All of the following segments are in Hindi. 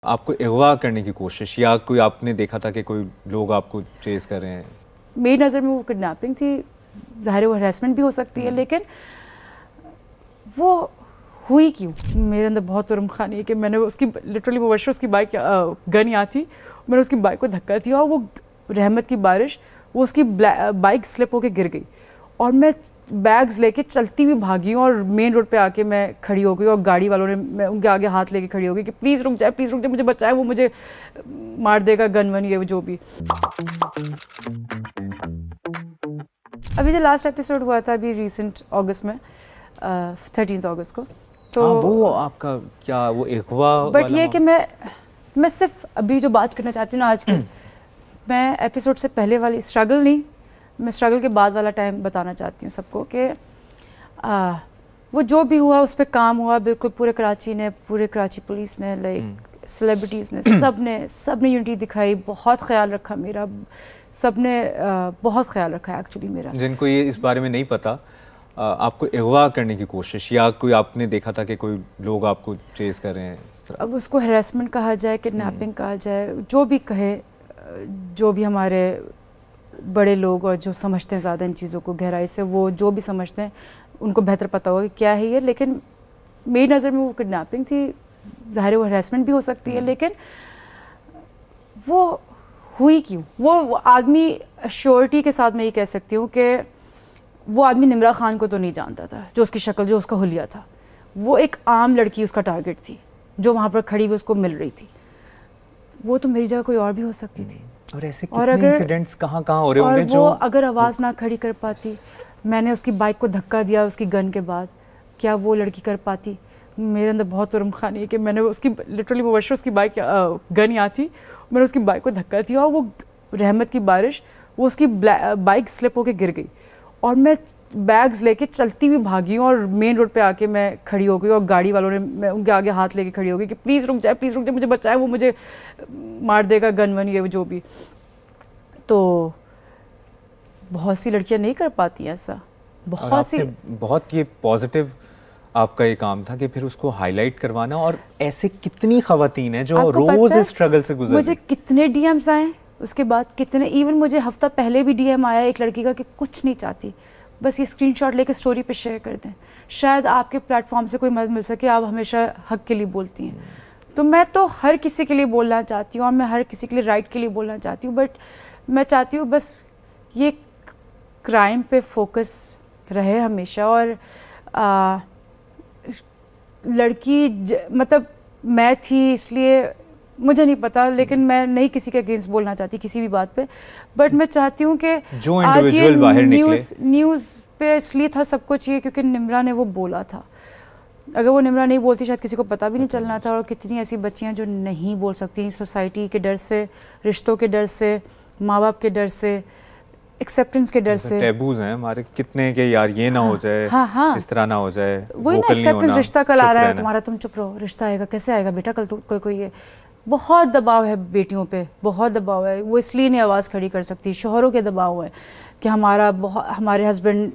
आपको अगवा करने की कोशिश या कोई आपने देखा था कि कोई लोग आपको चेस कर रहे हैं? मेरी नज़र में वो किडनैपिंग थी। ज़ाहिर है वो हरासमेंट भी हो सकती है, लेकिन वो हुई क्यों? मेरे अंदर बहुत तुरम खानी है कि मैंने उसकी लिटरली वो वर्ष उसकी बाइक गन यहाँ थी, मैंने उसकी बाइक को धक्का दिया और वो रहमत की बारिश, वो उसकी बाइक स्लिप होके गिर गई और मैं बैग्स लेके चलती हुई भागी हूँ और मेन रोड पे आके मैं खड़ी हो गई और गाड़ी वालों ने मैं उनके आगे हाथ लेके खड़ी हो गई कि प्लीज़ रुक जाए, मुझे बचाए, वो मुझे मार देगा, गन वन ये जो भी। अभी जो लास्ट एपिसोड हुआ था अभी रिसेंट अगस्त में 13 अगस्त को, तो वो आपका क्या वो अगवा बट ये कि मैं सिर्फ अभी जो बात करना चाहती हूँ ना आज की, मैं एपिसोड से पहले वाली स्ट्रगल नहीं, मैं स्ट्रगल के बाद वाला टाइम बताना चाहती हूँ सबको कि वो जो भी हुआ उस पर काम हुआ बिल्कुल पूरे कराची ने, पूरे कराची पुलिस ने, लाइक सेलिब्रिटीज़ ने, सब ने यूनिटी दिखाई, बहुत ख्याल रखा मेरा, सब ने बहुत ख्याल रखा एक्चुअली मेरा। जिनको ये इस बारे में नहीं पता, आपको अगवा करने की कोशिश या कोई आपने देखा था कि कोई लोग आपको चेस कर रहे हैं? अब उसको हरासमेंट कहा जाए, किडनैपिंग कहा जाए, जो भी कहे, जो भी हमारे बड़े लोग और जो समझते हैं ज़्यादा इन चीज़ों को गहराई से, वो जो भी समझते हैं उनको बेहतर पता होगा कि क्या है ये, लेकिन मेरी नज़र में वो किडनैपिंग थी। ज़ाहिर है वो हरासमेंट भी हो सकती है, लेकिन वो हुई क्यों? वो आदमी श्योरिटी के साथ मैं ये कह सकती हूँ कि वो आदमी निम्रा खान को तो नहीं जानता था, जो उसकी शक्ल, जो उसका हुलिया था। वो एक आम लड़की उसका टारगेट थी जो वहाँ पर खड़ी हुई उसको मिल रही थी। वो तो मेरी जगह कोई और भी हो सकती थी। और ऐसे कितने इंसिडेंट्स कहाँ हो रहे होंगे जो अगर आवाज़ ना खड़ी कर पाती, मैंने उसकी बाइक को धक्का दिया उसकी गन के बाद, क्या वो लड़की कर पाती? मेरे अंदर बहुत तुरम खानी है कि मैंने उसकी लिटरली वो वर्ष उसकी बाइक गन यहाँ थी, मैंने उसकी बाइक को धक्का दिया और वो रहमत की बारिश, वो उसकी बाइक स्लिप होके गिर गई और मैं बैग्स लेके चलती हुई भागी हूँ और मेन रोड पे आके मैं खड़ी हो गई और गाड़ी वालों ने मैं उनके आगे हाथ लेके खड़ी हो गई कि प्लीज़ रुक जाए, मुझे बचाए, वो मुझे मार देगा, गन वन ये जो भी। तो बहुत सी लड़कियां नहीं कर पाती ऐसा, बहुत ये पॉजिटिव आपका ये काम था कि फिर उसको हाईलाइट करवाना। और ऐसे कितनी खवातीन हैं जो रोज इस स्ट्रगल से गुजर, मुझे कितने डीएम्स आए उसके बाद, कितने, इवन मुझे हफ्ता पहले भी डीएम आया एक लड़की का कि कुछ नहीं चाहती, बस ये स्क्रीनशॉट लेके स्टोरी पे शेयर कर दें, शायद आपके प्लेटफॉर्म से कोई मदद मिल सके, आप हमेशा हक के लिए बोलती हैं। तो मैं तो हर किसी के लिए बोलना चाहती हूँ और मैं हर किसी के लिए राइट के लिए बोलना चाहती हूँ, बट मैं चाहती हूँ बस ये क्राइम पे फोकस रहे हमेशा। और लड़की मतलब मैं थी इसलिए मुझे नहीं पता, लेकिन मैं नहीं किसी के अगेंस्ट बोलना चाहती किसी भी बात पे, बट मैं चाहती हूँ कि जो आज ये न्यूज़ पे इसलिए था सब कुछ ये क्योंकि निम्रा ने वो बोला था। अगर वो निम्रा नहीं बोलती शायद किसी को पता भी नहीं चलना था। और कितनी ऐसी बच्चियाँ जो नहीं बोल सकती, सोसाइटी के डर से, रिश्तों के डर से, माँ बाप के डर से, एक्सेप्टेंस के डर से। टैबूज हैं हमारे कितने के, यार ये ना हो जाए, इस तरह ना हो जाए, वही ना, एक्सेप्टेंस, रिश्ता कल आ रहा है तुम्हारा, तुम चुप रहो, रिश्ता आएगा, कैसे आएगा बेटा कल कोई ये। बहुत दबाव है बेटियों पे, बहुत दबाव है। वो इसलिए नहीं आवाज़ खड़ी कर सकती, शोहरों के दबाव है कि हमारे हस्बैंड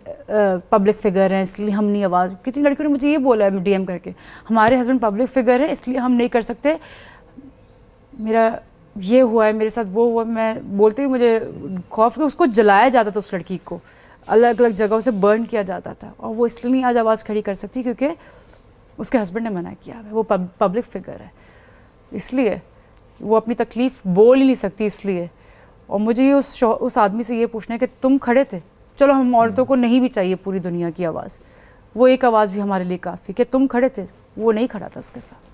पब्लिक फिगर हैं इसलिए हम नहीं आवाज़। कितनी लड़कियों ने मुझे ये बोला है डीएम करके, हमारे हस्बैंड पब्लिक फिगर हैं इसलिए हम नहीं कर सकते, मेरा ये हुआ है, मेरे साथ वो हुआ। मैं बोलती हूँ मुझे खौफ कि उसको जलाया जाता था, उस लड़की को अलग अलग जगहों से बर्न किया जाता था, और वो इसलिए नहीं आज आवाज़ खड़ी कर सकती क्योंकि उसके हस्बैंड ने मना किया है, वो पब्लिक फिगर है, इसलिए वो अपनी तकलीफ़ बोल ही नहीं सकती इसलिए। और मुझे ये उस आदमी से ये पूछना है कि तुम खड़े थे, चलो हम औरतों को नहीं भी चाहिए पूरी दुनिया की आवाज़, वो एक आवाज़ भी हमारे लिए काफ़ी कि तुम खड़े थे, वो नहीं खड़ा था उसके साथ।